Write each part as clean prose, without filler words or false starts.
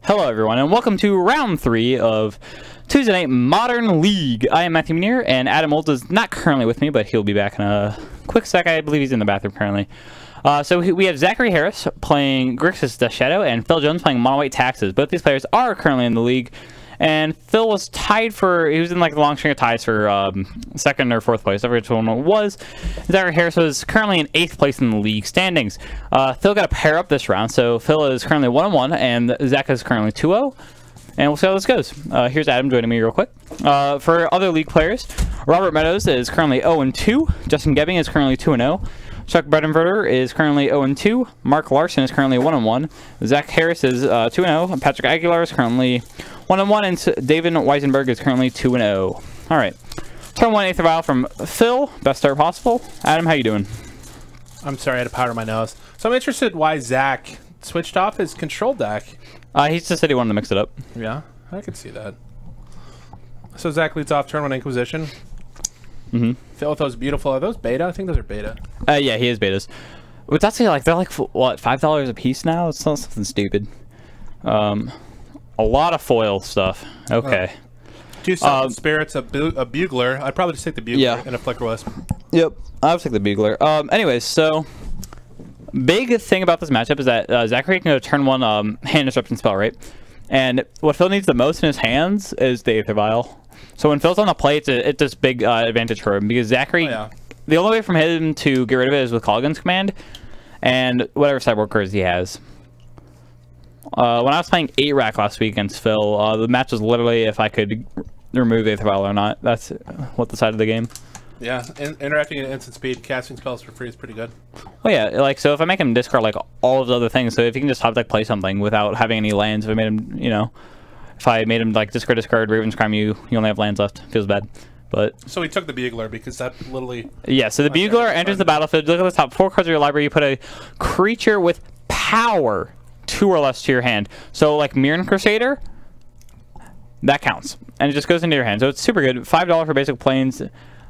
Hello everyone, and welcome to round 3 of Tuesday Night Modern League. I am Matthew Muneer, and Adam Olds is not currently with me, but he'll be back in a quick sec. I believe he's in the bathroom currently. So we have Zachary Harris playing Grixis Death Shadow, and Phil Jones playing Mono White Taxes. Both these players are currently in the league, and Phil was tied for, he was in like the long string of ties for second or fourth place, whatever which one it was. Zachary Harris was currently in 8th place in the league standings. Phil got a pair up this round, so Phil is currently 1-1, and Zach is currently 2-0. And we'll see how this goes. Here's Adam joining me real quick. For other league players, Robert Meadows is currently 0-2. Justin Gebbing is currently 2-0. Chuck Bredenverter is currently 0-2. Mark Larson is currently 1-1. Zach Harris is 2-0. Patrick Aguilar is currently 1-1. And David Weisenberg is currently 2-0. All right. Turn 1 Aether Vial from Phil. Best start possible. Adam, how you doing? I'm sorry, I had to powder my nose. So I'm interested why Zach switched off his control deck. He just said he wanted to mix it up. Yeah, I could see that. So Zach leads off turn 1 Inquisition. Phil with those beautiful, are those beta? I think those are beta. Yeah, he is betas. But that's like, they're like, what, $5 a piece now? It's not something stupid. A lot of foil stuff. Okay. 2 Summon Spirits, a Bugler. I'd probably just take the Bugler and a Flicker Wisp. Yep, I would take the Bugler. Anyways, so big thing about this matchup is that Zachary can go turn 1 hand disruption spell, right? And what Phil needs the most in his hands is the Aether Vial. So when Phil's on the play, it's this big advantage for him, because Zachary, the only way from him to get rid of it is with Colligan's Command and whatever sideboard cards he has. When I was playing 8-rack last week against Phil, the match was literally if I could remove Aether Vial or not. That's what decided the game. Yeah, interacting at instant speed, casting spells for free is pretty good. Oh yeah, like, so if I make him discard like all of the other things, so if he can just top deck play something without having any lands, if I made him, you know, if I made him like discard, Raven's Crime, you only have lands left. Feels bad. But so he took the Bugler because that literally... Yeah, so the Bugler enters the battlefield. Look at the top 4 cards of your library. You put a creature with power 2 or less to your hand. So like Mirren Crusader, that counts. And it just goes into your hand. So it's super good. $5 for basic planes.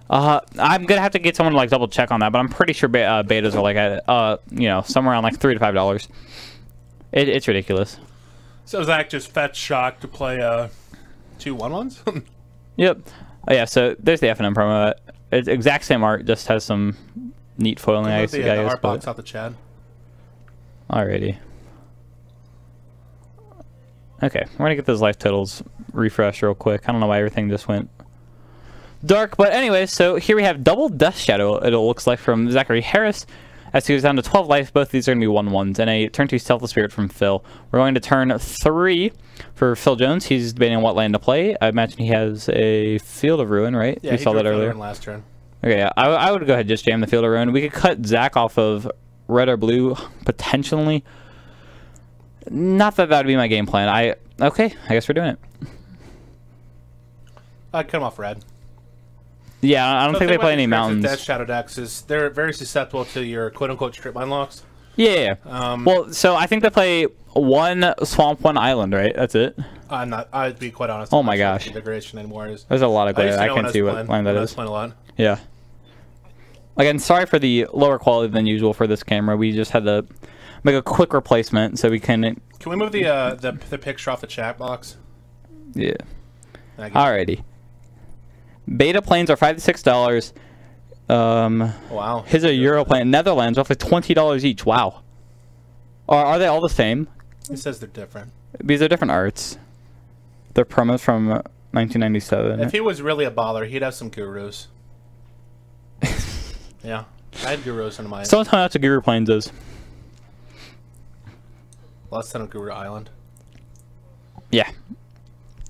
I'm gonna have to get someone to like double check on that, but I'm pretty sure betas are like at you know, somewhere around like $3 to $5. It's ridiculous. So Zach just fetched Shock to play 2 1/1s? Yep. Oh yeah, so there's the FNM promo. It's exact same art, just has some neat foiling. I guess the art box out the Chad. Alrighty. Okay, we're gonna get those life totals refreshed real quick. I don't know why everything just went dark, but anyway, so here we have double Death Shadow, it looks like, from Zachary Harris. As he goes down to 12 life, both of these are going to be 1/1s, and a turn 2 Selfless Spirit from Phil. We're going to turn 3 for Phil Jones. He's debating on what land to play. I imagine he has a Field of Ruin, right? Yeah, we saw that earlier. Last turn. Okay, yeah, I would go ahead and just jam the Field of Ruin. We could cut Zach off of red or blue, potentially. Not that that would be my game plan. Okay, I guess we're doing it. I'd cut him off red. Yeah, I don't think they play any mountains. Death Shadow decks is they're very susceptible to your quote-unquote strip mine locks. Yeah. Well, so I think they play 1 swamp, 1 island, right? That's it. I'd be quite honest. Oh my gosh. Configuration anymore. There's a lot of glare. I can't see what land that is. A lot. Yeah. Again, sorry for the lower quality than usual for this camera. We just had to make a quick replacement so we can. Can we move the picture off the chat box? Yeah. Alrighty. Beta planes are $5 to $6. Wow. Here's a Euro plane. Netherlands roughly $20 each. Wow. Are they all the same? It says they're different. Because they're different arts. They're promos from 1997. If he was really a baller, he'd have some gurus. Yeah, I had gurus in my. Someone tell me how much a Guru Plains is. Less than a Guru Island. Yeah.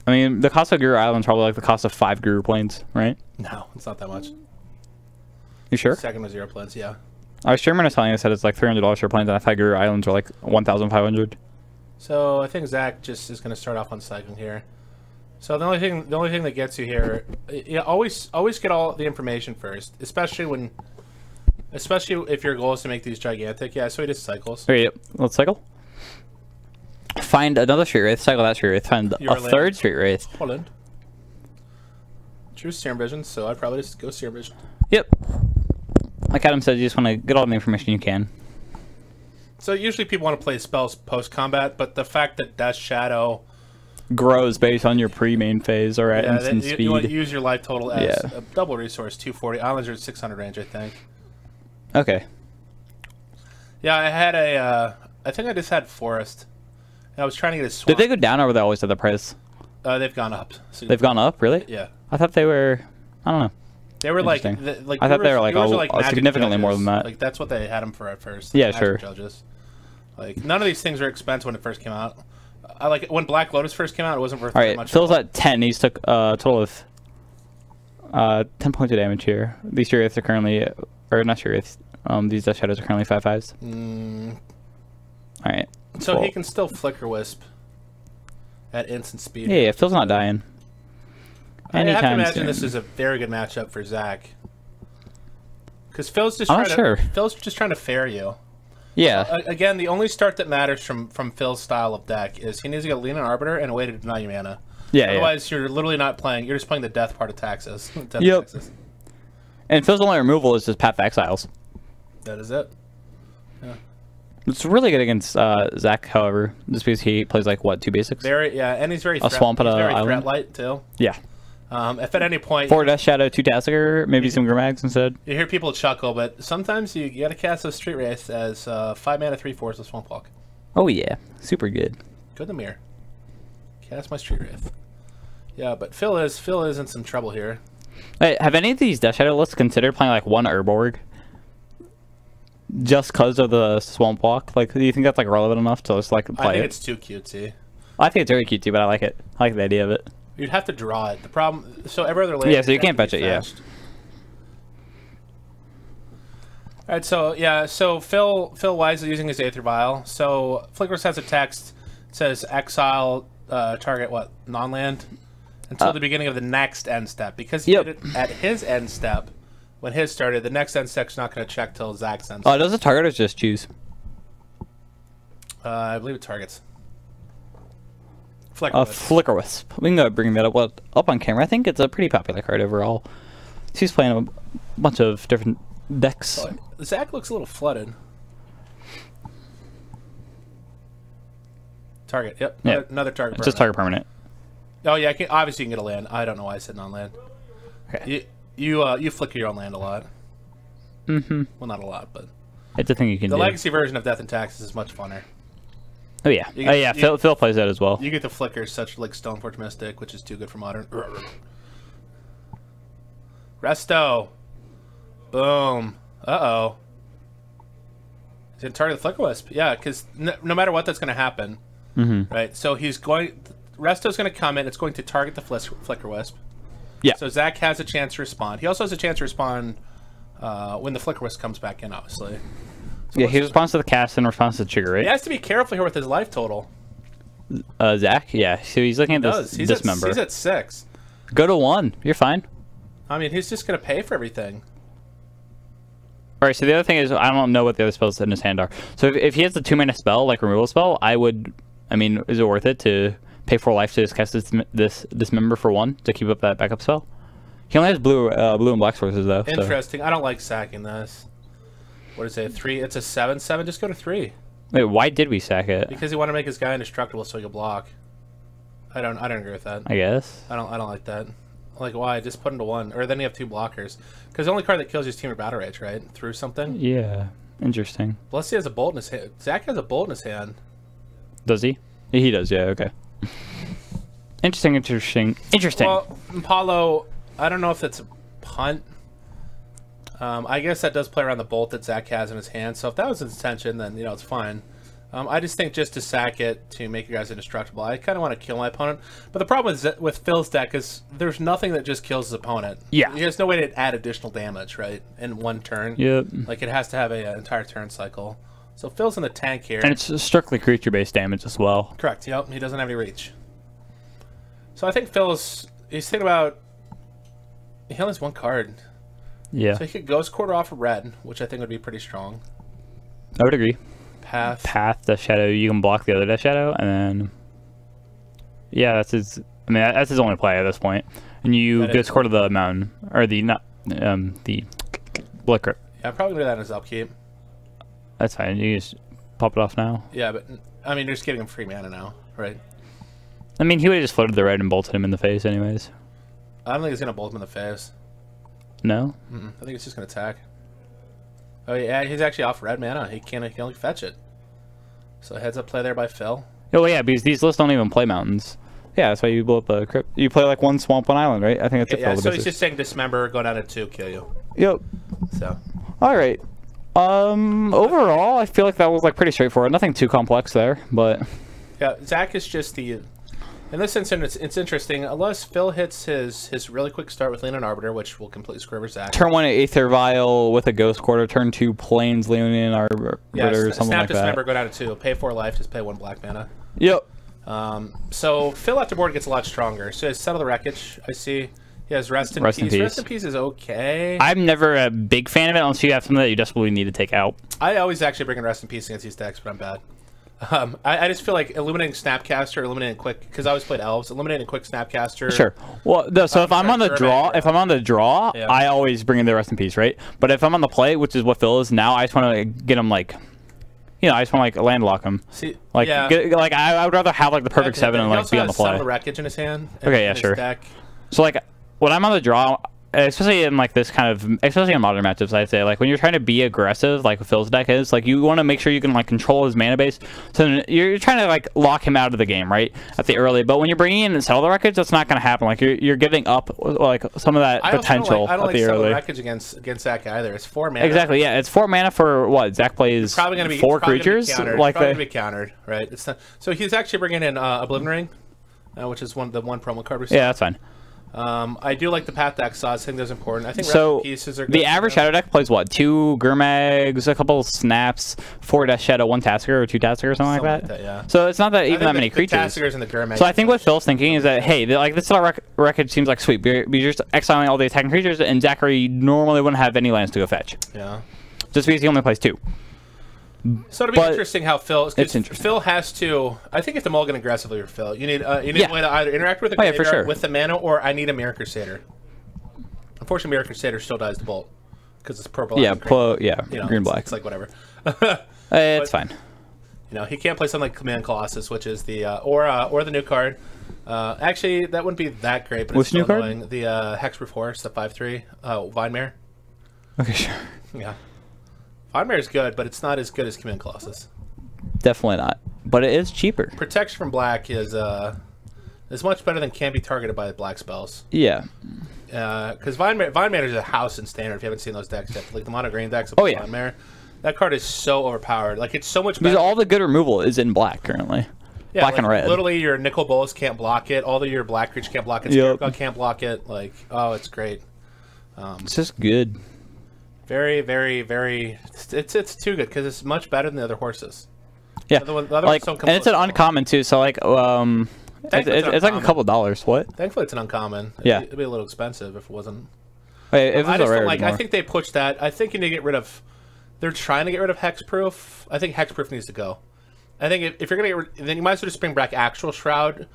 I mean, the cost of Guru Island is probably like the cost of 5 Guru Plains, right? No, it's not that much. You sure? Second was 0 planes, yeah. Our streamer was telling us that it's like $300 for planes, and I thought Guru Islands are like 1,500. So I think Zach just is going to start off on cycling here. So the only thing that gets you here, yeah, always get all the information first, especially if your goal is to make these gigantic. Yeah, so he just cycles. Okay, yep. Let's cycle. Find another Street Wraith, cycle that Street Wraith, find a third Street Wraith. Holland. True Serum Vision, so I'd probably just go Serum Vision. Yep. Like Adam said, you just want to get all the information you can. So usually people want to play spells post-combat, but the fact that Death Shadow grows based on your pre-main phase or at instant you speed. want to use your life total as a double resource, 240. Islands are at 600 range, I think. Okay. Yeah, I had a... I think I just had Forest. I was trying to get a swamp. Did they go down or were they always at the price? They've gone up. So They've gone up, really? Yeah. I thought they were... I don't know. They were like I thought they were like significantly more than that. Like that's what they had them for at first. Yeah, sure. Judges. Like none of these things were expensive when it first came out. I like when Black Lotus first came out, it wasn't worth All right, much. Phil's at 10. He's took a total of 10 points of damage here. These Shuriths are currently, or not Shuriths. These Death Shadows are currently 5/5s. All right. So he can still Flicker Wisp at instant speed. Yeah, Phil's not dying. I have to Anytime imagine soon. this is a very good matchup for Zach. Because Phil's just trying to fair you. Yeah. Again, the only start that matters from Phil's style of deck is he needs to get a Lean on Arbiter and a way to deny you mana. Yeah. Otherwise, you're literally not playing. You're just playing the death part of taxes. Yep. And Phil's only removal is just Path to Exiles. That is it. Yeah. It's really good against Zach, however, just because he plays like what, 2 basics? And he's very swamp at he's very island. threat light too. Yeah. If at any point 4 Death Shadow, 2 Tassiger, maybe some Grimags instead. you hear people chuckle, but sometimes you gotta cast those Street Wraiths as 5 mana 3/4 of Swamp Walk. Oh yeah, super good. Go to the mirror. Cast my Street Wraith. Yeah, but Phil is in some trouble here. Hey, have any of these Death Shadow lists considered playing like 1 Urborg? Just because of the Swamp Walk? Like, do you think that's like relevant enough to just like play I think it? it's too cutesy. I think it's very cutesy, but I like it. I like the idea of it. You'd have to draw it. The problem, so every other land. Yeah, so you can't fetch it. Yeah. All right, so Phil wisely using his Aether Vial. So Flickers has a text that says exile target non-land until the beginning of the next end step, because he did it at his end step when his started. The next end step's not going to check till Zach's end step. Oh, does the target or just choose? I believe it targets. Flicker Wisp. Flicker Wisp. We can go bring that up on camera. I think it's a pretty popular card overall. He's playing a bunch of different decks. Oh, Zach looks a little flooded. Target. Yep. Another target. It's just target permanent. Oh yeah, obviously you can get a land. I don't know why I said non-land. Okay. You flicker your own land a lot. Mm-hmm. Well, not a lot, but it's a thing you can do. The legacy version of Death and Taxes is much funner. Oh yeah. Phil plays that as well. You get to flicker such like Stoneforge Mystic, which is too good for modern. Resto. Boom. Uh-oh. He's going to target the Flicker Wisp. Yeah, because no matter what, that's going to happen. Mm-hmm. Right? So he's going... Resto's going to come in. It's going to target the Flicker Wisp. Yeah. So Zach has a chance to respond. He also has a chance to respond when the Flicker Wisp comes back in, obviously. So yeah, he responds to the cast and responds to the trigger, right? He has to be careful here with his life total. Zach? Yeah, so he's looking at this dismember. He's at 6. Go to 1. You're fine. I mean, he's just going to pay for everything. Alright, so the other thing is, I don't know what the other spells in his hand are. So if he has the 2-mana spell, like removal spell, I mean, is it worth it to pay 4 life to just cast this dismember for 1 to keep up that backup spell? He only has blue and black sources, though. Interesting. So. I don't like sacking this. What is it? 3? It's a 7/7. Just go to 3. Wait, why did we sack it? Because he wanted to make his guy indestructible so he could block. I don't agree with that. I guess. I don't like that. Like, why? Just put him to 1. Or then you have 2 blockers. Because the only card that kills you is Team or Battle Rage, right? Through something? Yeah. Interesting. Plus he has a bolt in his hand. Zach has a bolt in his hand. Does he? He does, yeah, okay. Interesting. Well, Paulo, I don't know if that's a punt. I guess that does play around the bolt that Zach has in his hand. So if that was his intention, then, it's fine. I just think just to sack it to make your guys indestructible, I kind of want to kill my opponent. But the problem with Phil's deck is there's nothing that just kills his opponent. Yeah. He has no way to add additional damage, right, in 1 turn. Yep. Like, it has to have an entire turn cycle. So Phil's in the tank here. And it's strictly creature-based damage as well. Correct, yep. He doesn't have any reach. So I think he's thinking about... He only has 1 card. Yeah. So he could Ghost Quarter off of red, which I think would be pretty strong. I would agree. Path, Death Shadow. You can block the other Death Shadow, and then yeah, that's his. I mean, that's his only play at this point. And you go score to the mountain or the Blicker. Yeah, I'm probably gonna do that in his upkeep. That's fine. You just pop it off now. Yeah, but I mean, you're just giving him free mana now, right? I mean, he would have just floated the red and bolted him in the face anyways. I don't think he's gonna bolt him in the face. No? I think he's just gonna attack. Oh yeah, he's actually off red mana. He can only fetch it. So heads up play there by Phil. Oh yeah, because these lists don't even play mountains. Yeah, that's why you blow up the crypt. You play like one swamp, one island, right? I think that's it for all the so he's just saying dismember, go down to 2, kill you. Yep. So. All right. Overall, I feel like that was like pretty straightforward. Nothing too complex there, but. Yeah, Zach is just the. In this instance, it's interesting. Unless Phil hits his really quick start with Leonin Arbiter, which will completely screw over Zach. Turn 1 Aether Vial with a Ghost Quarter. Turn 2 Plains Leonin Arbiter or something like that. Snap Dismember, go down to 2. Pay 4 life, just pay 1 black mana. Yep. So Phil after board gets a lot stronger. So he has Settle the Wreckage. I see. He has Rest in Peace. Rest in Peace is okay. I'm never a big fan of it unless you have something that you desperately need to take out. I always actually bring in Rest in Peace against these decks, but I'm bad. I just feel like eliminating Snapcaster, eliminating Quick, because I always played Elves, eliminating Quick Snapcaster. Sure. Well, so if I'm on the draw, yeah. I always bring in the Rest in Peace, right? But if I'm on the play, which is what Phil is now, I just want to get him like, you know, I just want to like landlock him. See, like, yeah. like I would rather have like the perfect 7 and like be on the play. He also has Wreckage in his hand. Okay, yeah, sure. Deck. So like when I'm on the draw, especially in like this kind of, especially in modern matchups, I'd say like when you're trying to be aggressive, like Phil's deck is, like you want to make sure you can like control his mana base. So you're trying to like lock him out of the game, right, at the early. But when you're bringing in and Settle the Wreckage, that's not going to happen. Like you're giving up like some of that potential I don't at like the Settle early. the Wreckage against Zach either. It's 4 mana. Exactly. Yeah, it's 4 mana for what Zach plays. Probably going to be 4 creatures. Like probably going to be countered, right? It's not, so he's actually bringing in Oblivion Ring, which is the one promo card we saw. Yeah, that's fine. I do like the Path to Exhaust. I think that's important. I think so. Pieces are good. The average Shadow deck plays what? 2 Gurmags, a couple Snaps, 4 Death Shadow, 1 Tasker or 2 Tasker or something like that. Yeah. So it's not that even that many creatures. Taskers and the Gurmags. So I think what Phil's thinking is that hey, like this Wreckage seems like sweet. You're just exiling all the attacking creatures, and Zachary normally wouldn't have any lands to go fetch. Yeah. Just because he only plays 2. So it'll be interesting how Phil. It's interesting. Phil has to. I think if the mulligan aggressively for Phil, you need a way to either interact with the with the mana, or I need a Mirror Crusader. Unfortunately, Mirror Crusader still dies to bolt because it's purple. Yeah, green black. It's like whatever. It's fine. You know, he can't play something like Command Colossus, which is the or the new card. Actually, that wouldn't be that great, but it's still annoying. The Hexproof Horse, the 5/3 Vinemare. Okay, sure. Yeah. Vinemare is good, but it's not as good as Command Colossus. Definitely not. But it is cheaper. Protection from black is much better than can be targeted by black spells. Yeah. Because Vinemare is a house in Standard. If you haven't seen those decks yet, like the mono green decks of Vinemare, that card is so overpowered. Like it's so much better. Because all the good removal is in black currently. Yeah, black and red. Literally, your Nicol Bolas can't block it. All of your black creatures can't block it. Scarecrow can't block it. Like, oh, it's great. It's just good. Very, very, very. It's too good because it's much better than the other horses. Yeah, the other like, and it's an uncommon too. So like, it's like a couple dollars. What? Thankfully, it's an uncommon. It'd be a little expensive if it wasn't. Wait, if I just don't like. I think they pushed that. I think you need to get rid of. They're trying to get rid of Hexproof. I think Hexproof needs to go. I think if you're gonna get rid, then you might as well just bring back Actual Shroud,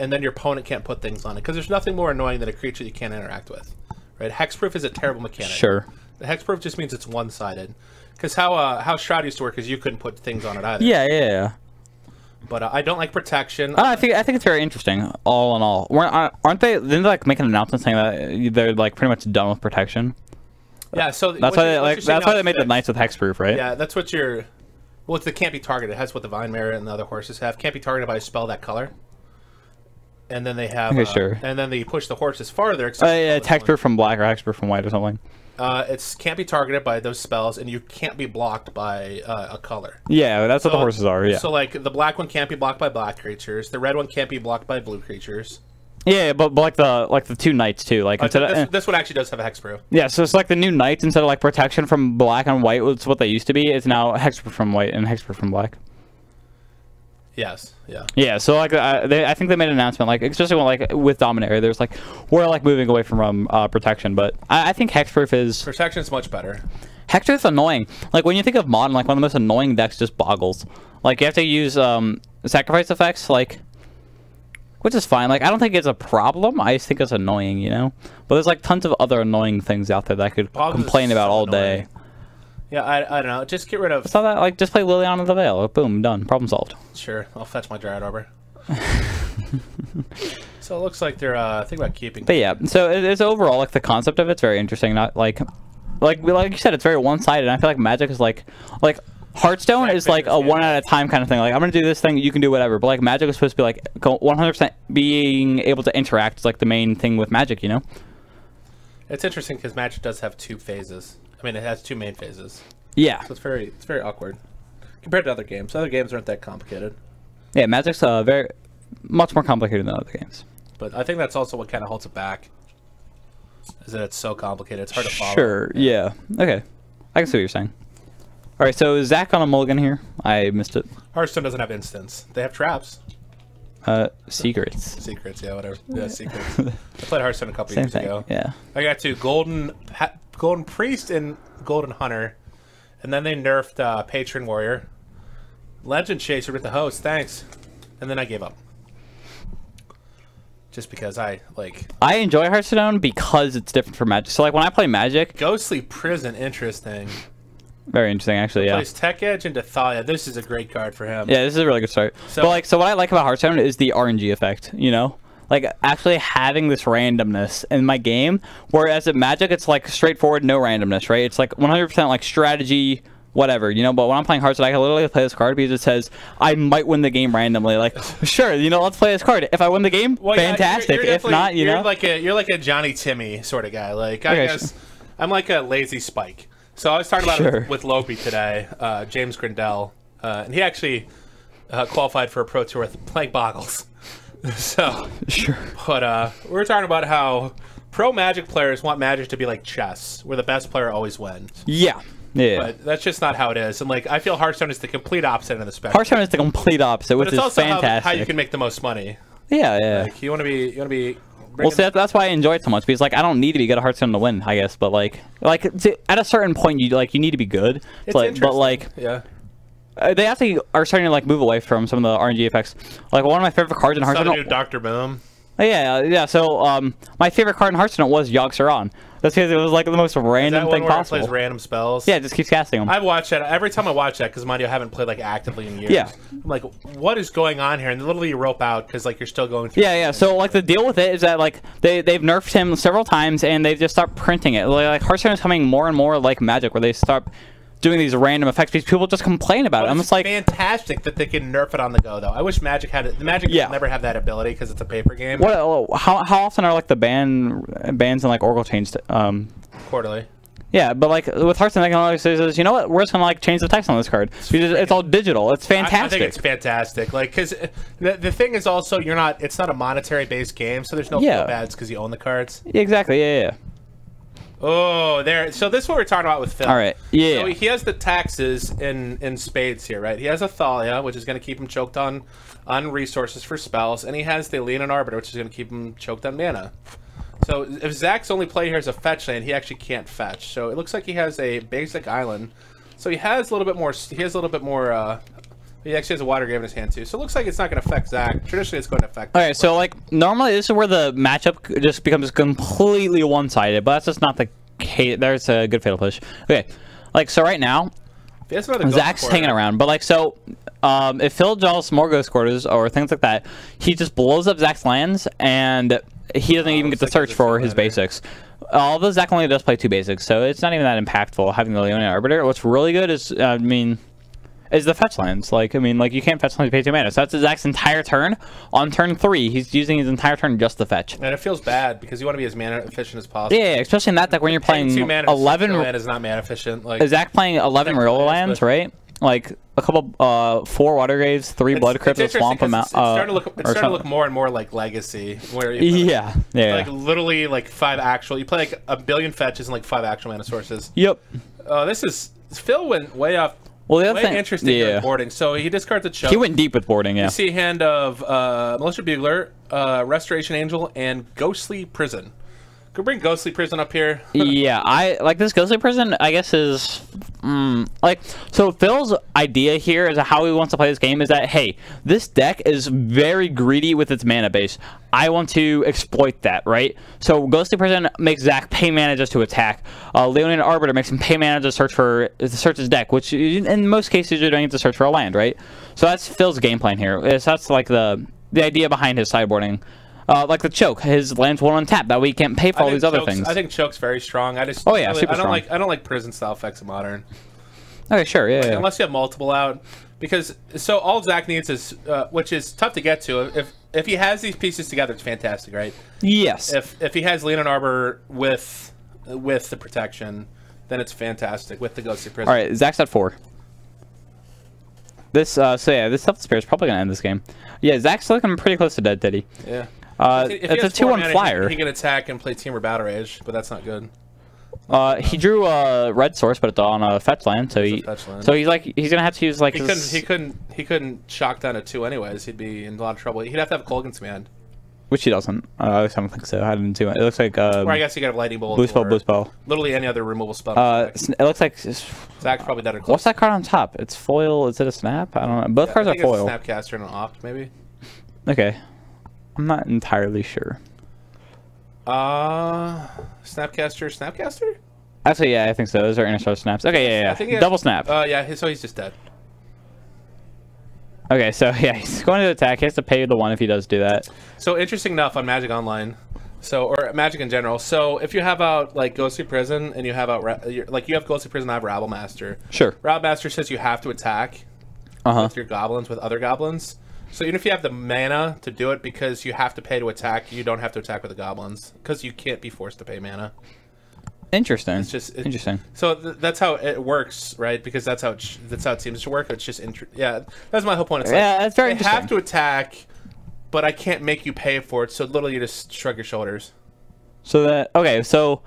and then your opponent can't put things on it because there's nothing more annoying than a creature you can't interact with. Right? Hexproof is a terrible mechanic. Sure. The Hexproof just means it's one-sided. Because how Shroud used to work is you couldn't put things on it either. Yeah. But I don't like protection. I think it's very interesting. All in all, aren't they? Didn't they like make an announcement saying that they're like pretty much done with protection? Yeah. So that's why they made the Knights with Hexproof, right? Yeah, that's what you're. Well, it's the can't be targeted. It has what the Vinemare and the other horses have. Can't be targeted by a spell that color. And then they have. Sure. And then they push the horses farther. Yeah, it's Hexproof from black or Hexproof from white or something. It's can't be targeted by those spells, and you can't be blocked by a color. Yeah, that's what the horses are. Yeah. So like the black one can't be blocked by black creatures. The red one can't be blocked by blue creatures. Yeah, but like the 2 Knights too. Like this one actually does have a Hexproof. Yeah, so it's like the new Knights instead of like protection from black and white, was what they used to be. It's now Hexproof from white and Hexproof from black. Yes. Yeah. Yeah. So like, I think they made an announcement, like especially when like with Dominaria, there's like we're like moving away from protection, but I think Hexproof is protection is much better. Hexproof is annoying. Like when you think of modern, like one of the most annoying decks just boggles. Like you have to use sacrifice effects, like, which is fine. Like I don't think it's a problem. I just think it's annoying, you know. But there's like tons of other annoying things out there that I could complain about all day. Yeah, I don't know. Just get rid of. Saw that, like, just play Liliana of the Veil. Boom, done. Problem solved. Sure, I'll fetch my Dryad Arbor. So it looks like they're thinking about keeping. But yeah, so it's overall, like, the concept of it's very interesting. Not like you said, it's very one-sided. I feel like Magic is like Hearthstone is like a one at a time kind of thing. Like, I'm gonna do this thing, you can do whatever. But like Magic is supposed to be like 100% being able to interact. Is like the main thing with Magic, you know. It's interesting because Magic does have two phases. I mean, it has two main phases. Yeah. So it's very awkward compared to other games. Other games aren't that complicated. Yeah, Magic's very much more complicated than other games. But I think that's also what kind of holds it back. Is that it's so complicated, it's hard to follow. Sure. Yeah. Okay. I can see what you're saying. All right. So is Zach on a mulligan here? I missed it. Hearthstone doesn't have instants. They have traps. Secrets. Secrets, yeah, whatever. Yeah, secrets. I played Hearthstone a couple years ago. Yeah. I got to Golden Priest and Golden Hunter, and then they nerfed Patron Warrior. Legend Chaser with the host, thanks. And then I gave up. Just because I enjoy Hearthstone because it's different from Magic. So like when I play Magic, Ghostly Prison, interesting. Very interesting, actually. Yeah. Plays Tech Edge into Thalia. This is a great card for him. Yeah, this is a really good start. So what I like about Hearthstone is the RNG effect. You know, like actually having this randomness in my game. Whereas at Magic, it's like straightforward, no randomness, right? It's like 100% like strategy, whatever, you know. But when I'm playing Hearthstone, I can literally play this card because it says I might win the game randomly. Like, sure, you know, let's play this card. If I win the game, well, fantastic. You're if not, you know, you're like a Johnny Timmy sort of guy. Like I guess I'm like a lazy Spike. So I was talking about it with Lopi today, James Grindell, and he actually qualified for a Pro Tour with playing Boggles. So, but we were talking about how pro Magic players want Magic to be like chess, where the best player always wins. Yeah. Yeah. But that's just not how it is. And like I feel Hearthstone is the complete opposite of the spectrum. Hearthstone is the complete opposite, which is fantastic. But it's also how you can make the most money. Yeah, yeah. Like, you want to be. Well, see, that's why I enjoy it so much, because like I don't need to be good at Hearthstone to win, I guess, but like at a certain point you need to be good. It's interesting. But like they actually are starting to like move away from some of the RNG effects. Like one of my favorite cards in Hearthstone. New Dr. Boom. Yeah. So my favorite card in Hearthstone was Yogg Saron. That's because it was like the most random thing possible. It plays random spells. Yeah, it just keeps casting them. I've watched that every time I watch that because mind you, I haven't played like actively in years. Yeah. I'm like, what is going on here? And literally you rope out because like you're still going through. Yeah. So like the deal with it is that like they've nerfed him several times and they've just stopped printing it. Like Hearthstone is coming more and more like Magic, where they stop doing these random effects because people just complain about it. I'm just like, fantastic that they can nerf it on the go though. I wish Magic had it. Magic never have that ability because it's a paper game. How often are like the bans and like Oracle changed? Quarterly. Yeah, but like with Hearthstone, they can always say, you know what, we're just gonna like change the text on this card because it's all digital. It's fantastic. I think it's fantastic. Like, because the thing is also it's not a monetary based game, so there's no flip ads because you own the cards. Exactly. Yeah. Oh, there. So this is what we're talking about with Phil. All right. Yeah. So he has the taxes in spades here, right? He has a Thalia, which is going to keep him choked on resources for spells, and he has the Leonin Arbiter, which is going to keep him choked on mana. So if Zach's only play here is a fetch land, he actually can't fetch. So it looks like he has a basic island. So he has a little bit more. He actually has a Water Grave in his hand too. So it looks like it's not going to affect Zach. Traditionally, it's going to affect. Okay, so like normally this is where the matchup just becomes completely one-sided, but that's just not the case. There's a good fatal push. Okay, like so right now, Zach's hanging around, but like so. If Phil draws more Ghost Quarters or things like that, he just blows up Zach's lands, and he doesn't even get to search for his basics. Although Zach only does play 2 basics, so it's not even that impactful having the Leonin Arbiter. What's really good is, is the fetch lands. Like, you can't fetch lands to pay 2 mana. So that's Zach's entire turn. On turn 3, he's using his entire turn just to fetch. And it feels bad because you want to be as mana efficient as possible. Yeah, especially in that deck when you're playing 11 mana is not mana efficient. Like, is Zach playing 11 real lands, right? Like a couple, 4 Water Graves, 3 Blood Crypts, a Swamp Amount. It's starting to look more and more like Legacy, where yeah, like literally like 5 actual. You play like a billion fetches and like 5 actual mana sources. Yep. Phil went way off. Well, the other thing, interesting boarding. So he discards a choke. He went deep with boarding. Yeah. You see a hand of Militia Bugler, Restoration Angel, and Ghostly Prison. Go bring Ghostly Prison up here. Yeah, I like this Ghostly Prison. I guess is like, so Phil's idea here is how he wants to play this game is that, hey, this deck is very greedy with its mana base. I want to exploit that, right? So Ghostly Prison makes Zach pay mana just to attack. Leonine Arbiter makes him pay mana to search his deck, which in most cases you're doing it to search for a land, right? So that's Phil's game plan here. So that's like the idea behind his sideboarding. Like the Choke, his lands won't untap. That way he can't pay for all these other things. I think Choke's very strong. I just super strong. I don't like prison style effects in Modern. Okay, sure, yeah, yeah. Unless you have multiple out, because so all Zach needs is, which is tough to get to. If he has these pieces together, it's fantastic, right? Yes. If he has Leonin Arbor with the protection, then it's fantastic with the Ghostly Prison. All right, Zach's at 4. This this Stealth Spear is probably gonna end this game. Yeah, Zach's looking pretty close to dead, Teddy. Yeah. It's a 2-1 flyer. He can attack and play Team or Battle Rage, but that's not good. He drew a red source, but it's on a fetch land, so he's gonna have to use like he couldn't shock down a 2 anyways. He'd be in a lot of trouble. He'd have to have Kolaghan's Command, which he doesn't. I don't think so. I didn't do it. It looks like or I guess he could have Lightning Bolt, blue spell. Literally any other removal spell. It looks like Zach's probably dead or close. What's that card on top? It's foil. Is it a snap? I don't know. Both cards are foil. It's a Snapcaster and an Opt, maybe. Okay, I'm not entirely sure. Snapcaster. Actually, yeah, I think so. Those are inner star snaps. Okay, yeah. Double snap. Yeah, so he's just dead. Okay, so yeah, he's going to attack. He has to pay the 1 if he does do that. So interesting enough on Magic Online, or Magic in general. So if you have out like Ghostly Prison and you have out like you have Ghostly Prison, I have Rabble Master. Sure. Rabble Master says you have to attack with your goblins with other goblins. So even if you have the mana to do it, because you have to pay to attack, you don't have to attack with the goblins because you can't be forced to pay mana. Interesting. It's just interesting. So that's how it works, right? Because that's how it seems to work. It's just that's my whole point. It's it's very interesting. I have to attack, but I can't make you pay for it. So literally, you just shrug your shoulders. So so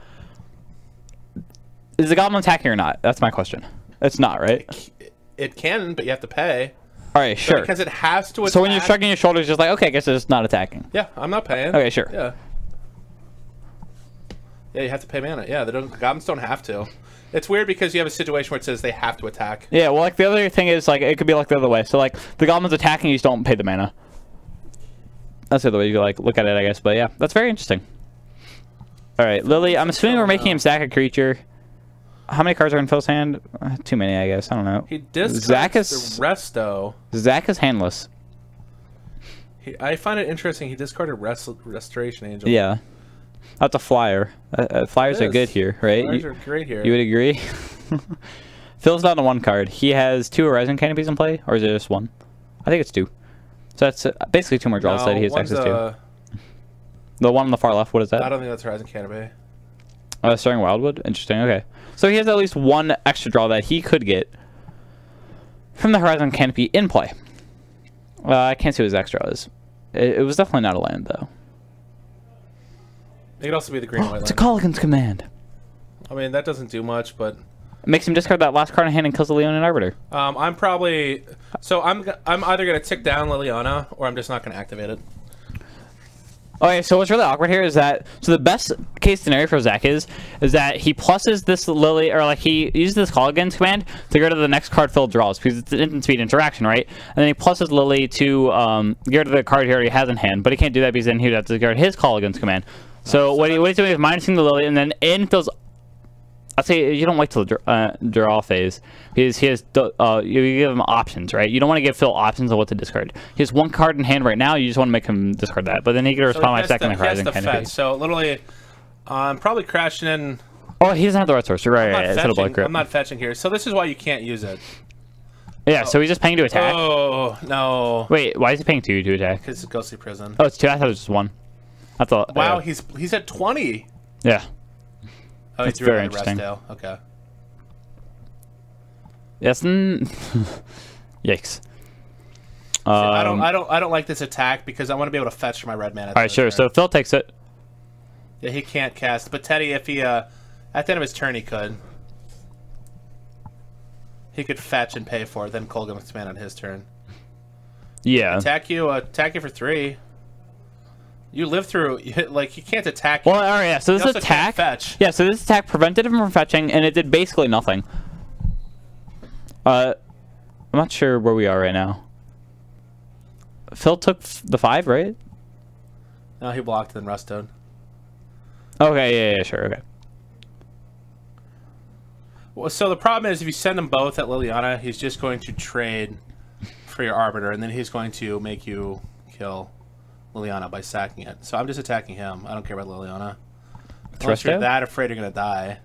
is the goblin attacking or not? That's my question. It's not, right? It can, but you have to pay. All right, sure. Because it has to attack. So when you're shrugging your shoulders, just like, okay, I guess it's not attacking. Yeah, I'm not paying. Okay, sure. Yeah. Yeah, you have to pay mana. Yeah, the goblins don't have to. It's weird because you have a situation where it says they have to attack. Yeah, well, like the other thing is like it could be like the other way. So like the goblins attacking, you just don't pay the mana. That's the other way you like look at it, I guess. But yeah, that's very interesting. All right, Lily. I'm assuming we're making him sack a creature. How many cards are in Phil's hand? Too many, I guess. I don't know. He discards the Resto. Zach is handless. I find it interesting. He discarded Restoration Angel. Yeah. That's a flyer. Flyers are good here, right? Flyers are great here. You would agree? Phil's down to 1 card. He has 2 Horizon Canopies in play, or is it just 1? I think it's 2. So that's basically 2 more draws that he has access to. The one on the far left, what is that? I don't think that's Horizon Canopy. Starring Wildwood? Interesting, okay. So he has at least 1 extra draw that he could get from the Horizon Canopy in play. I can't see what his extra is. It was definitely not a land, though. It could also be the green and white It's a Kolaghan's Command. I mean, that doesn't do much, but it makes him discard that last card in hand and kills the Leonin Arbiter. I'm probably I'm either gonna tick down Liliana or I'm just not gonna activate it. Okay, so what's really awkward here is that the best case scenario for Zach is that he pluses this Lily, or like he uses this Kolaghan's Command to go to the next card Phil draws because it's an instant speed interaction, right? And then he pluses Lily to go to the card he already has in hand, but he can't do that because then he'd have to discard his Kolaghan's Command. So what he's doing is minusing the Lily, and then in Phil's, I'd say you don't wait till the draw phase because you give him options, right? You don't want to give Phil options on what to discard. He has 1 card in hand right now. You just want to make him discard that, but then he can respond by second Horizon Canopy. So literally, I'm probably crashing in. Oh, he doesn't have the red source. You're right. I'm not fetching here. So this is why you can't use it. Yeah, so he's just paying to attack. Oh no! Wait, why is he paying 2 to attack? Because it's Ghostly Prison. Oh, it's 2. I thought it was just 1. I thought. Wow, he's at 20. Yeah. Oh, it's very interesting. Okay. Yes. Yikes. I don't like this attack because I want to be able to fetch for my red mana. All right, sure. So Phil takes it. Yeah, he can't cast. But Teddy, if he at the end of his turn, he could. He could fetch and pay for it. Then Kolaghan's Command on his turn. Yeah. Attack you for 3. You live through, like, you can't attack. Well, all right, yeah. So You this also attack, can't fetch. yeah. So this attack prevented him from fetching, and it did basically nothing. I'm not sure where we are right now. Phil took the 5, right? No, he blocked and Rustone. Okay, yeah, sure, okay. Well, so the problem is if you send them both at Liliana, he's just going to trade for your Arbiter, and then he's going to make you kill Liliana by sacking it. So I'm just attacking him. I don't care about Liliana. Unless you're that afraid you're going to die.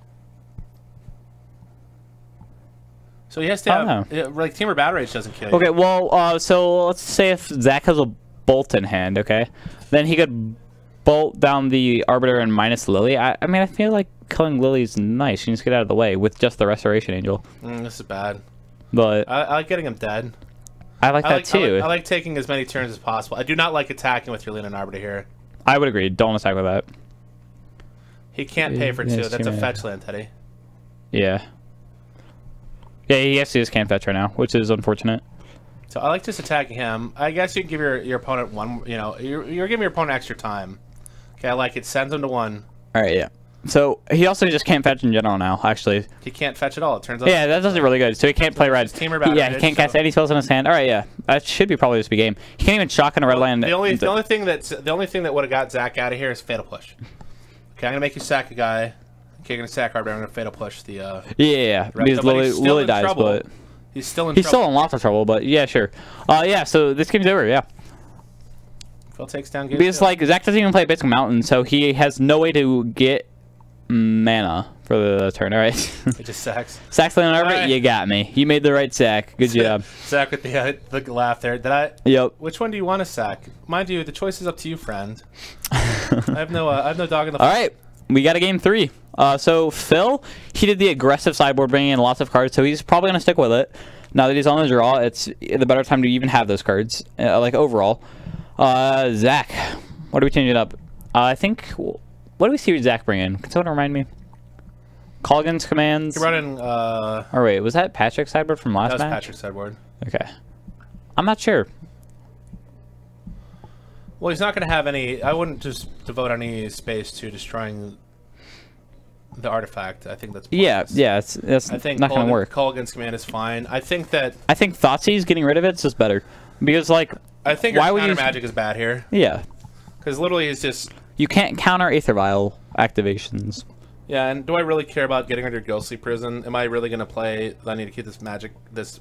So he has to have, like, Temur Battle Rage doesn't kill you. Okay, well, so let's say if Zach has a bolt in hand, okay? Then he could bolt down the Arbiter and minus Lily. I mean, I feel like killing Lily's nice. She needs to get out of the way with just the Restoration Angel. This is bad. But I like getting him dead. I like that too. I like taking as many turns as possible. I do not like attacking with your Leonin Arbiter here. I would agree. Don't attack with that. He can't pay for 2. That's a fetch land, Teddy. Yeah. Yeah, he actually just can't fetch right now, which is unfortunate. So I like just attacking him. I guess you can give your opponent one, you know, you're giving your opponent extra time. Okay, I like it. Sends him to 1. All right, yeah. So he also just can't fetch in general now, actually. He can't fetch at all, it turns out. Yeah, that does it really good. So he can't play red. Yeah, he can't cast any spells in his hand. All right, yeah. That should be probably just be game. He can't even shock in a red land. The only thing that would have got Zach out of here is Fatal Push. Okay, I'm gonna make you sack a guy. Okay, you're gonna sack Arbiter. I'm gonna Fatal Push the. Yeah. Because Lily dies, trouble. But he's still in. He's still in lots of trouble, but yeah, sure. Yeah. So this game's over. Yeah. Phil takes down. Game because like Zach doesn't even play Basic Mountain, so he has no way to get mana for the turn. All right. It just sacks. Sacks on Arbiter. Right. You got me. You made the right sack. Good job. Sack with the laugh there. Did I? Yep. Which one do you want to sack? Mind you, the choice is up to you, friend. I have no dog in the. All right. We got a game 3. So Phil, he did the aggressive sideboard, bringing in lots of cards, so he's probably going to stick with it. Now that he's on the draw, it's the better time to even have those cards, like overall. Zach, what are we changing up? I think, what do we see Zach bring in? Can someone remind me? Colgan's commands? He brought in, oh wait, was that Patrick's sideboard from last match? That was Patrick's sideboard. Okay. I'm not sure. Well, he's not going to have any. I wouldn't just devote any space to destroying the artifact. I think that's pointless. Yeah, that's I think not going to work. Colgan's command is fine. I think Thoughtseize getting rid of it's just better because like I think why counter magic is bad here. Yeah, because literally it's just you can't counter Aether Vial activations. Yeah, and do I really care about getting rid of Ghostly Prison? Am I really going to play? I need to keep this magic.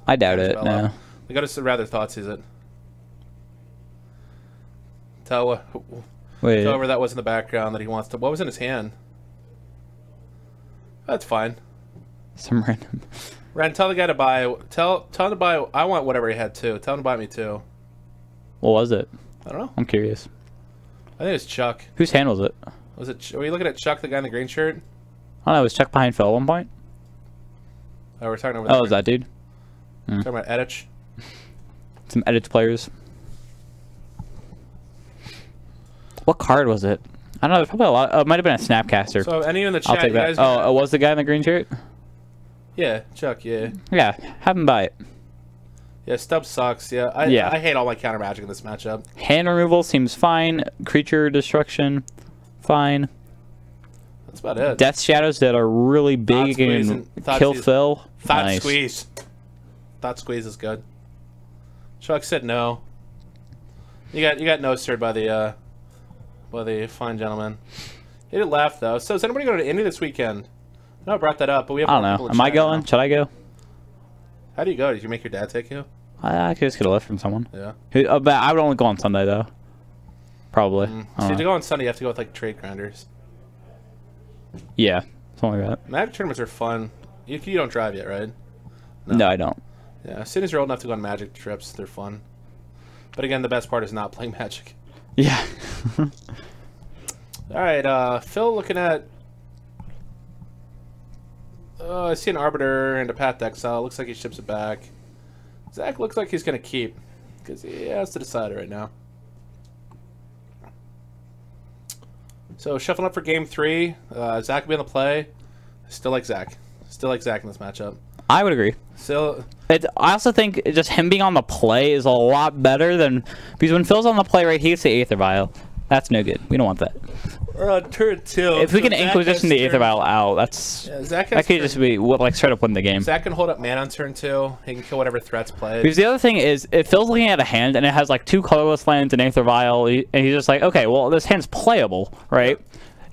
I doubt it. No. I got to rather Thoughtseize it. Tell whoever that was in the background that he wants to. What was in his hand? That's fine. Some random. Ren, tell the guy to buy. Tell him to buy. I want whatever he had too. Tell him to buy me too. What was it? I don't know. I'm curious. I think it's Chuck. Whose hand was it? Was it? Were you looking at Chuck, the guy in the green shirt? I don't know. Was Chuck behind Phil at one point? Oh, we're talking over. Oh, was that dude? Talking about Edich. Some Edich players. What card was it? I don't know. There's probably a lot. It might have been a Snapcaster. So, any in the chat, I'll take that. Oh, it was the guy in the green shirt? Yeah, Chuck, yeah. Yeah, have him buy it. Yeah, Stubb sucks. Yeah, I hate all my counter magic in this matchup. Hand removal seems fine. Creature destruction, fine. That's about it. Death Shadows that are really big and kill Phil. Thought Squeeze. Thought Squeeze is good. Chuck said no. You got no stirred by the fine gentleman. He did laugh though. So is anybody going to Indy this weekend? I know I brought that up, but we have. I don't know. Am I going? Should I go? How do you go? Did you make your dad take you? I could just get a lift from someone. Yeah. But I would only go on Sunday though. Probably. So to go on Sunday, you have to go with like trade grinders. Yeah, something like that. Magic tournaments are fun. You don't drive yet, right? No, I don't. Yeah, as soon as you're old enough to go on Magic trips, they're fun. But again, the best part is not playing Magic. Yeah. All right, Phil looking at. I see an Arbiter and a Path to Exile. Looks like he ships it back. Zach looks like he's going to keep. Because he has to decide right now. So, shuffling up for game 3. Zach will be on the play. Still like Zach. Still like Zach in this matchup. I would agree. So, I also think just him being on the play is a lot better than... Because when Phil's on the play, right, he gets the Aether Vial. That's no good. We don't want that. We're on turn 2. If we can Inquisition the Aether Vial out, that's that could just be like straight up win the game. Zach can hold up mana on turn 2. He can kill whatever threats played. Because the other thing is, if Phil's looking at a hand and it has like 2 colorless lands and Aether Vial, and he's just like, okay, well this hand's playable, right?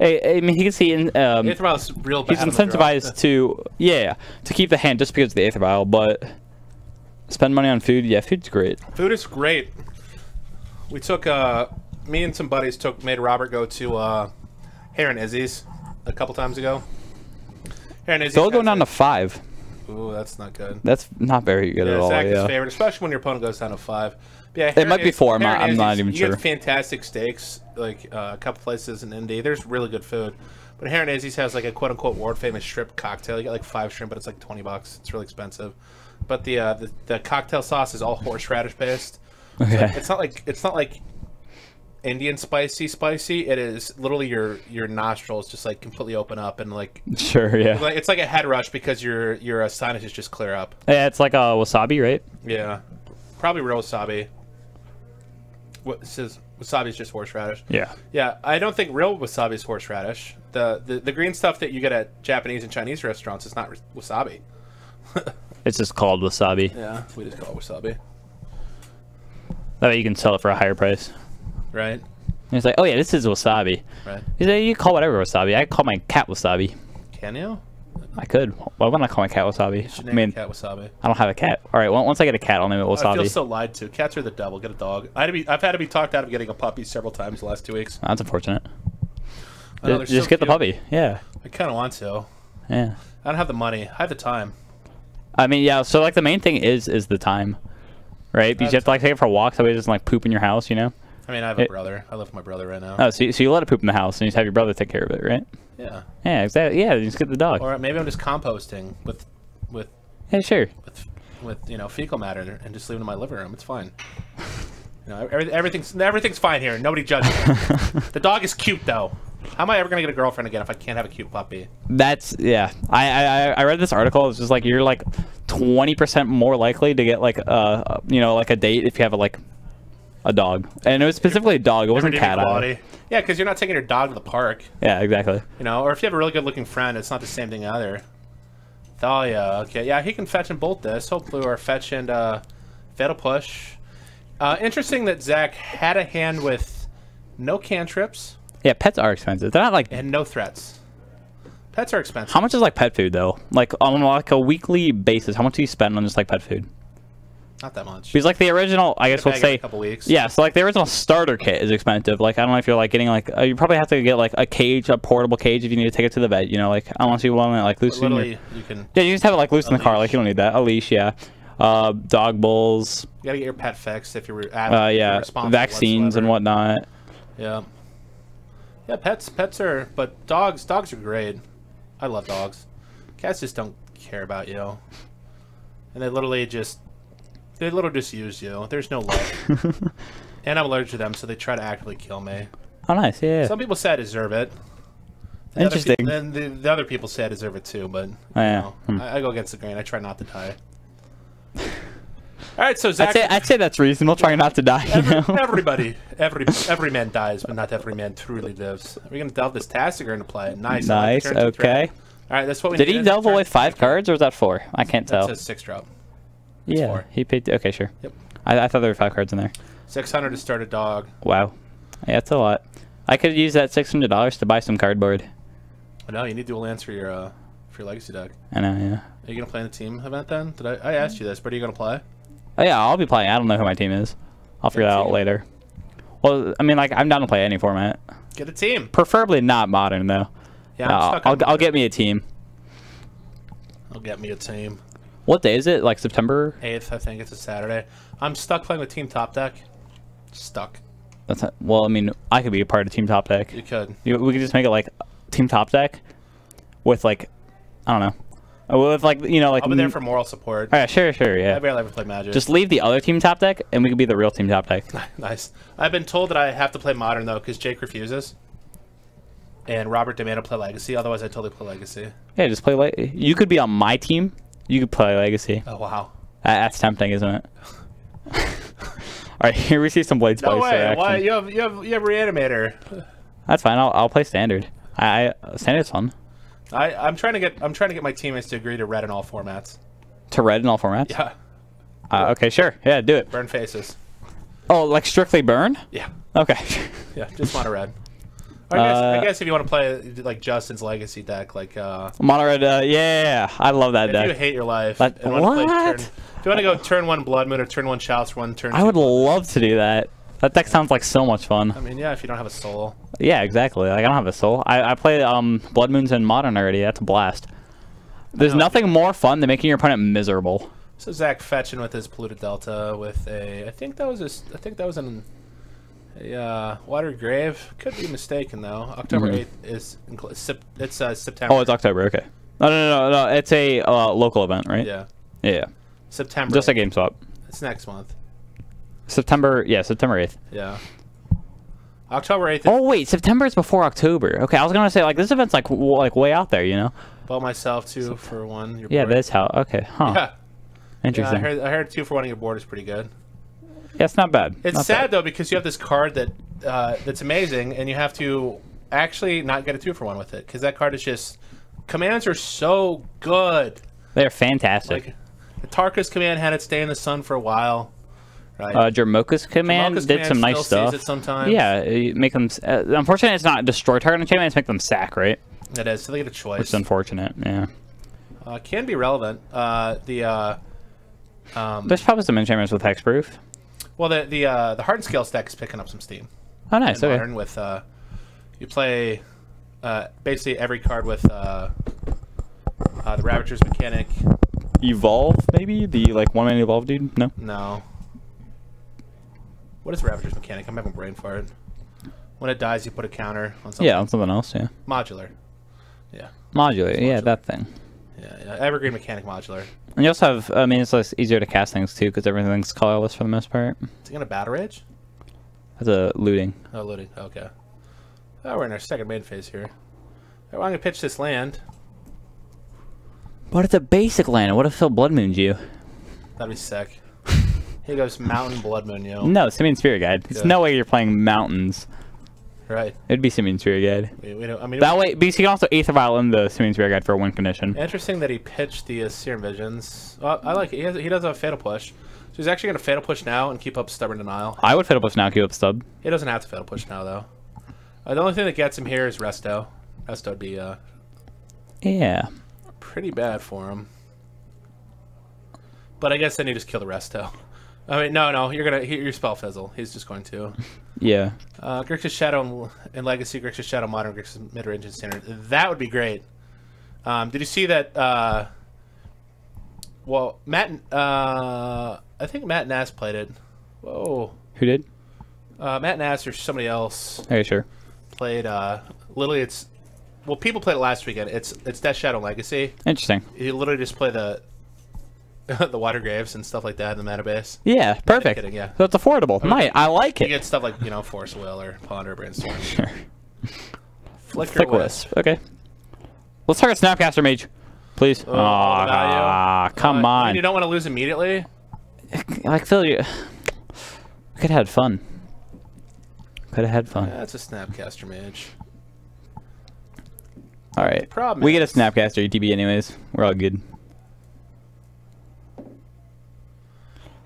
I mean, he can see in Aether Vial's real bad. He's incentivized to keep the hand just because of the Aether Vial, but spend money on food. Yeah, food's great. Food is great. We took me and some buddies made Robert go to Hare and Izzy's a couple times ago. Hare and Izzy's. Still going down to 5. Ooh, that's not good. That's not very good at all. Zach's favorite, especially when your opponent goes down to 5. But yeah, it might be 4. I'm not even sure. You get fantastic steaks, like a couple places in Indy. There's really good food. But Hare and Izzy's has like a quote-unquote world-famous shrimp cocktail. You get like 5 shrimp, but it's like $20. It's really expensive. But the cocktail sauce is all horseradish based. Okay. So it's not like Indian spicy. It is literally your nostrils just like completely open up and like sure, yeah. It's like a head rush because your sinuses just clear up. Yeah, it's like a wasabi, right? Yeah, probably real wasabi. What says wasabi is just horseradish. Yeah. Yeah, I don't think real wasabi is horseradish. The green stuff that you get at Japanese and Chinese restaurants is not wasabi. It's just called wasabi. Yeah, we just call it wasabi. That way you can sell it for a higher price. Right. And he's like, oh yeah, this is wasabi. Right. He's like, you call whatever wasabi. I call my cat wasabi. Can you? I could. Why wouldn't I call my cat wasabi? You should name your cat wasabi. I don't have a cat. All right, once I get a cat, I'll name it wasabi. I feel so lied to. Cats are the devil. Get a dog. I've had to be talked out of getting a puppy several times the last 2 weeks. That's unfortunate. Just get the puppy. Yeah. I kind of want to. Yeah. I don't have the money. I have the time. I mean, yeah. So like the main thing is the time, right? Because you have to like take it for walks. So it doesn't like poop in your house, you know. I mean, I have a brother. I live with my brother right now. Oh, so you let it poop in the house, and you just have your brother take care of it, right? Yeah. Yeah, exactly. Yeah, you just get the dog. Or maybe I'm just composting with yeah, sure. with fecal matter and just leave it in my living room. It's fine. Everything's fine here. Nobody judges me. The dog is cute though. How am I ever gonna get a girlfriend again if I can't have a cute puppy? That's I read this article. It's just like you're like 20% more likely to get like like a date if you have a dog, and it was specifically a dog. It wasn't cat eye. Yeah, because you're not taking your dog to the park. Yeah, exactly. Or if you have a really good-looking friend, it's not the same thing either. Oh yeah, okay, yeah, he can fetch and bolt this. Hopefully, or fetch and fatal push. Interesting that Zach had a hand with no cantrips. Yeah, pets are expensive. They're not like and no threats. Pets are expensive. How much is like pet food though? Like on like a weekly basis, how much do you spend on just like pet food? Not that much. Because like the original, I guess we'll say, a couple weeks. Yeah. So like the original starter kit is expensive. Like I don't know if you're like getting like you probably have to get like a cage, a portable cage if you need to take it to the vet. Like unless you want it like loose. Literally, you can. Yeah, you just have it like loose in the car. Like you don't need that. A leash, yeah. Dog bowls. You gotta get your pet fixed if you're yeah. Vaccines and whatnot. Yeah. Yeah, pets are, but dogs are great. I love dogs. Cats just don't care about you, and they literally just use you. There's no love. And I'm allergic to them, so they try to actively kill me. Oh, nice, yeah. Some people say I deserve it. Interesting. Then the other people say I deserve it too, but I go against the grain. I try not to die. All right, so Zach, I'd say that's reasonable. Trying not to die. Every man dies, but not every man truly lives. We're gonna delve this Tassiger into play. Nice. Nice. Okay. All right, that's what we. Did he delve away 5 cards, or was that 4? I can't tell. That's a 6-drop. Yeah, 4. he paid. Okay, sure. Yep. I thought there were 5 cards in there. 600 to start a dog. Wow. Yeah, that's a lot. I could use that $600 to buy some cardboard. I know you need dual lands for your legacy deck. I know. Yeah. Are you gonna play in the team event then? Did I asked you this, but are you gonna play? Oh yeah, I'll be playing. I don't know who my team is. I'll figure that out later. Well, I mean, like I'm down to play any format. Get a team. Preferably not modern though. Yeah, I'll get me a team. I'll get me a team. What day is it? Like September 8th, I think it's a Saturday. I'm stuck playing with Team Top Deck. Stuck. That's not, well, I mean, I could be a part of Team Top Deck. You could. We could just make it like Team Top Deck with like, I don't know. With like like I'll be there for moral support. Oh, yeah, sure, yeah. I barely ever play Magic. Just leave the other Team Top Deck, and we could be the real Team Top Deck. Nice. I've been told that I have to play Modern though, because Jake refuses, and Robert demanded play Legacy. Otherwise, I totally play Legacy. Yeah, just play You could be on my team. You could play Legacy. Oh wow. That's tempting, isn't it? right, here we see some Blade Splicer No way. action. Why you have Reanimator? That's fine. I'll play standard. Standard's fun. I'm trying to get my teammates to agree to red in all formats. To red in all formats? Yeah. Okay, sure. Yeah, do it. Burn faces. Oh, like strictly burn? Yeah. Okay. Yeah, just mono red. I guess if you want to play like Justin's Legacy deck, like mono red. Yeah, I love that deck. If you hate your life, What? if you want to go turn 1 Blood Moon or turn 1 Chalice, turn 2. I would love to do that. That deck sounds like so much fun. I mean, yeah, if you don't have a soul. Yeah, exactly. Like I don't have a soul. I play Blood Moons in Modern already. That's a blast. There's nothing more fun than making your opponent miserable. So Zach fetching with his Polluted Delta with a, I think that was an Water Grave. Could be mistaken though. October 8th is it's September. Oh, it's October. Okay. No. It's a local event, right? Yeah. Yeah. September. Just a GameSwap. It's next month. September 8th. Yeah. October 8th. Oh wait, September is before October. Okay, I was gonna say like this event's like way out there, you know. Bought myself 2 for 1. Yeah, that's how. Okay, huh? Yeah. Interesting. Yeah, I heard 2 for 1 on your board is pretty good. Yeah, it's not bad. It's sad though because you have this card that's amazing, and you have to actually not get a 2 for 1 with it because that card is just commands are so good. They're fantastic. Like the Tarka's command had it stay in the sun for a while. Right. Jermoka's command did some nice stuff. It sometimes. Yeah, make them. Unfortunately, it's not destroy target enchantment. It's make them sack, right? It is. So they get a choice. Which is unfortunate. Yeah. Can be relevant. There's probably some enchantments with hexproof. Well, the Heart and Scale stack is picking up some steam. Oh, nice. Okay. Modern with you play basically every card with the Ravager's mechanic. Evolve, maybe the like 1-man evolve dude. No. No. What is Ravager's mechanic? I'm having a brain fart. When it dies, you put a counter on something. Yeah, on something else. Yeah. Modular. Yeah. Modular. Yeah, that thing. Yeah. Evergreen mechanic modular. And you also have. I mean, it's less easier to cast things too because everything's colorless for the most part. Is it gonna Battle Rage? That's a looting. Oh, looting. Okay. Oh, we're in our second main phase here. I'm gonna pitch this land. But it's a basic land. What if Phil Blood Moons you? That'd be sick. Here goes Mountain Blood Moon, yo. No, Simian Spirit Guide. There's no way you're playing mountains. Right. It'd be Simian Spirit Guide. We don't, I mean, that way, because you can also Aether Vial in the Simian Spirit Guide for a win condition. Interesting that he pitched the Serum Visions. Well, I like it. He does have a Fatal Push. So he's actually going to Fatal Push now and keep up Stubborn Denial. I would Fatal Push now, keep up Stub. He doesn't have to Fatal Push now, though. The only thing that gets him here is Resto. Resto would be yeah, pretty bad for him. But I guess then you just kill the Resto. I mean, no, you're gonna your spell fizzle. He's just going to. Yeah. Grixis Shadow and Legacy, Grixis Shadow Modern, Grixis Mid-Range and Standard. That would be great. Did you see that? Well, I think Matt Nass played it. Whoa. Who did? Matt Nass or somebody else. Okay, sure. Played. Literally, well, people played it last weekend. It's Death Shadow Legacy. Interesting. You literally just play the the Water Graves and stuff like that in the meta base. Yeah, perfect. Kidding, yeah. So it's affordable. I like it. You get stuff like, Force Will or Ponder, Brainstorm. Sure. Flicker Wisp. Okay. Let's target Snapcaster Mage, please. Come on. And you don't want to lose immediately? Like, Phil, you could have had fun. Could have had fun. That's a Snapcaster Mage. Alright. Problem We get a Snapcaster ETB anyways. We're all good.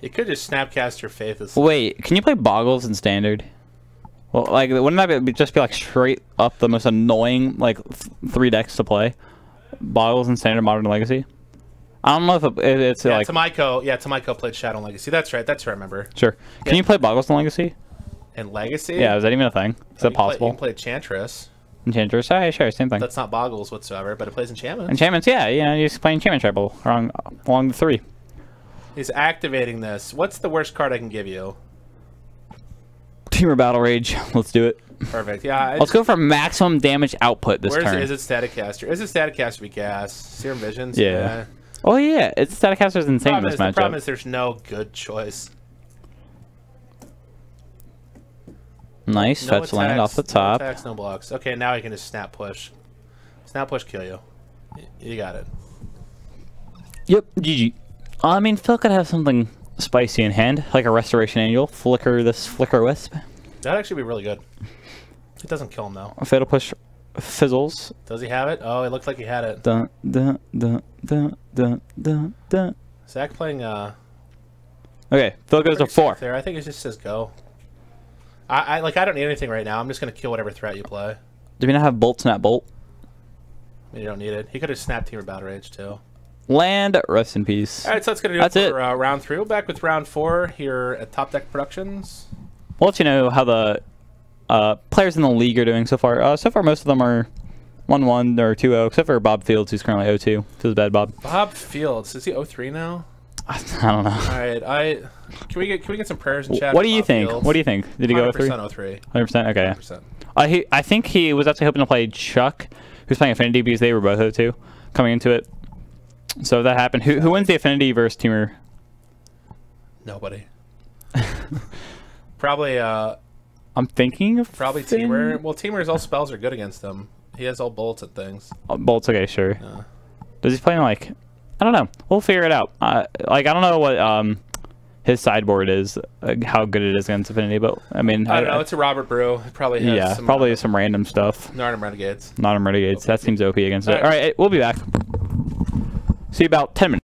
You could just Snapcaster Faithless. Wait, can you play Boggles in Standard? Well, like, wouldn't that just be like straight up the most annoying, like, 3 decks to play? Boggles in Standard, Modern, Legacy? I don't know if it's like... Tamiko played Shadow and Legacy. That's right, I remember. Sure. Can you play Boggles in Legacy? In Legacy? Yeah, is that even a thing? Is that possible? You can play Enchantress. Enchantress? Oh, yeah, sure, same thing. That's not Boggles whatsoever, but it plays Enchantments. Enchantments, yeah, you just play Enchantment Tribal along the 3. He's activating this. What's the worst card I can give you? Teamer Battle Rage. Let's do it. Perfect. Yeah. Let's go for maximum damage output this turn. Is it Staticaster? Is it Staticaster be gas? Serum Visions? Yeah. Oh yeah, it's Staticaster's insane in this matchup. The problem is there's no good choice. Nice fetch land off the top. No attacks, no blocks. Okay, now you can just snap push. Snap push kill you. You got it. Yep. GG. I mean, Phil could have something spicy in hand, like a Restoration Angel. Flicker this Flicker Wisp. That'd actually be really good. It doesn't kill him though. Fatal Push fizzles. Does he have it? Oh, it looked like he had it. Dun dun dun dun dun dun dun. Zach playing. Okay, Phil goes to 4. There, I think it just says go. I don't need anything right now. I'm just gonna kill whatever threat you play. Do we not have Bolt Snap Bolt? You don't need it. He could have snapped Team Battle Rage too. Land, rest in peace. All right, so that's gonna do it for round 3. We'll back with round 4 here at Top Deck Productions. We'll let you know how the players in the league are doing so far. So far, most of them are 1-1 or 2-0, except for Bob Fields, who's currently 0-2. Feels bad, Bob. Bob Fields, is he 0-3 now? I don't know. All right, can we get some prayers in chat? What do you think? Fields? What do you think? Did he go 0-3? 100% 100%. Okay. 100%. I think he was actually hoping to play Chuck, who's playing Affinity because they were both 0-2 coming into it. So if that happened, who wins the Affinity versus Teamer? Nobody. Probably. I'm thinking of probably Teamer. Well, Teamer's all spells are good against him. He has all bolts and things. Bolts, okay, sure. Yeah. Does he play like? I don't know. We'll figure it out. Like I don't know what his sideboard is, how good it is against Affinity, but I mean, I don't know. It's a Robert Brew. It probably has probably some random stuff. Narnum Renegades. Narnum Renegades. That seems OP against it. All right, we'll be back. See you about 10 minutes.